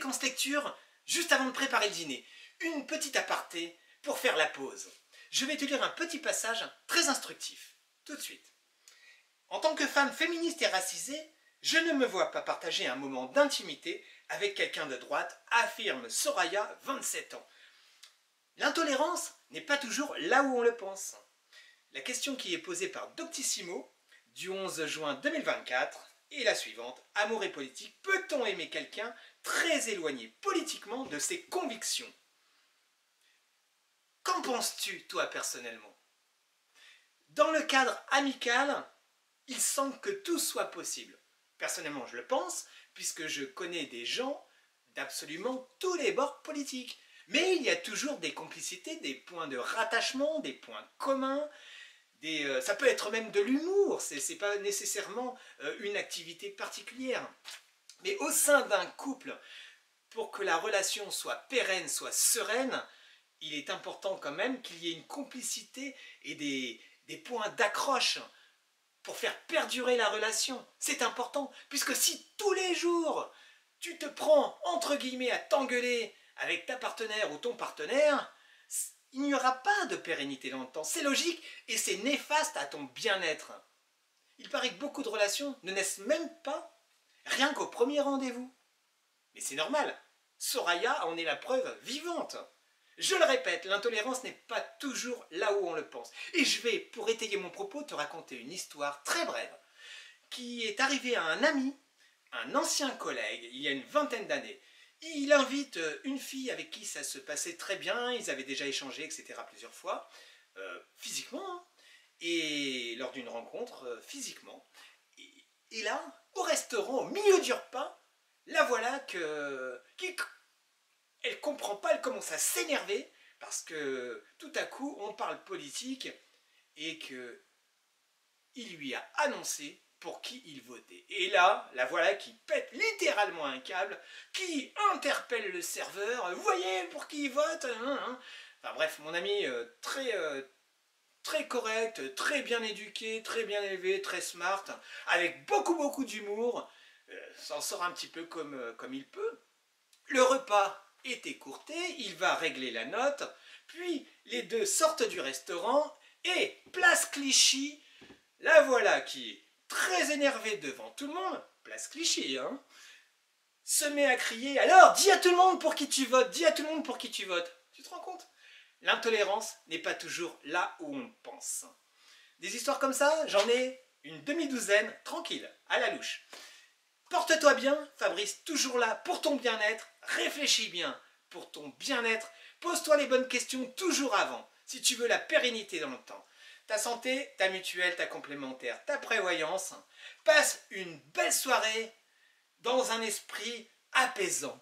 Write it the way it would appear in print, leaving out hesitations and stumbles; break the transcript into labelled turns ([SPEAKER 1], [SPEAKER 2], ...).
[SPEAKER 1] séquence lecture juste avant de préparer le dîner. Une petite aparté pour faire la pause. Je vais te lire un petit passage très instructif. Tout de suite. En tant que femme féministe et racisée, je ne me vois pas partager un moment d'intimité avec quelqu'un de droite, affirme Soraya, 27 ans. L'intolérance n'est pas toujours là où on le pense. La question qui est posée par Doctissimo du 11 juin 2024 est la suivante. Amour et politique, peut-on aimer quelqu'un très éloigné politiquement de ses convictions? Qu'en penses-tu, toi, personnellement? Dans le cadre amical, il semble que tout soit possible. Personnellement, je le pense, puisque je connais des gens d'absolument tous les bords politiques. Mais il y a toujours des complicités, des points de rattachement, des points communs, ça peut être même de l'humour, c'est pas nécessairement une activité particulière. Mais au sein d'un couple, pour que la relation soit pérenne, soit sereine, il est important quand même qu'il y ait une complicité et des points d'accroche pour faire perdurer la relation. C'est important, puisque si tous les jours, tu te prends, entre guillemets, à t'engueuler avec ta partenaire ou ton partenaire, il n'y aura pas de pérennité dans le temps. C'est logique et c'est néfaste à ton bien-être. Il paraît que beaucoup de relations ne naissent même pas rien qu'au premier rendez-vous. Mais c'est normal. Soraya en est la preuve vivante. Je le répète, l'intolérance n'est pas toujours là où on le pense. Et je vais, pour étayer mon propos, te raconter une histoire très brève qui est arrivée à un ami, un ancien collègue, il y a une vingtaine d'années. Il invite une fille avec qui ça se passait très bien, ils avaient déjà échangé, etc. plusieurs fois, physiquement, hein, et lors d'une rencontre, physiquement. Et là, au restaurant, au milieu du repas, la voilà elle comprend pas, elle commence à s'énerver, parce que tout à coup, on parle politique, et que il lui a annoncé pour qui il votait. Et là, la voilà qui pète littéralement un câble, qui interpelle le serveur, vous voyez pour qui il vote, hein. Enfin bref, mon ami très correct, très bien éduqué, très bien élevé, très smart, avec beaucoup d'humour, s'en sort un petit peu comme il peut. Le repas est écourté, il va régler la note, puis les deux sortent du restaurant, et place Clichy, la voilà qui est très énervée devant tout le monde, place Clichy, hein, se met à crier « Alors, dis à tout le monde pour qui tu votes, dis à tout le monde pour qui tu votes !» Tu te rends compte? L'intolérance n'est pas toujours là où on pense. Des histoires comme ça, j'en ai une demi-douzaine, tranquille, à la louche. Porte-toi bien, Fabrice, toujours là pour ton bien-être, réfléchis bien pour ton bien-être, pose-toi les bonnes questions toujours avant, si tu veux la pérennité dans le temps. Ta santé, ta mutuelle, ta complémentaire, ta prévoyance. Passe une belle soirée dans un esprit apaisant.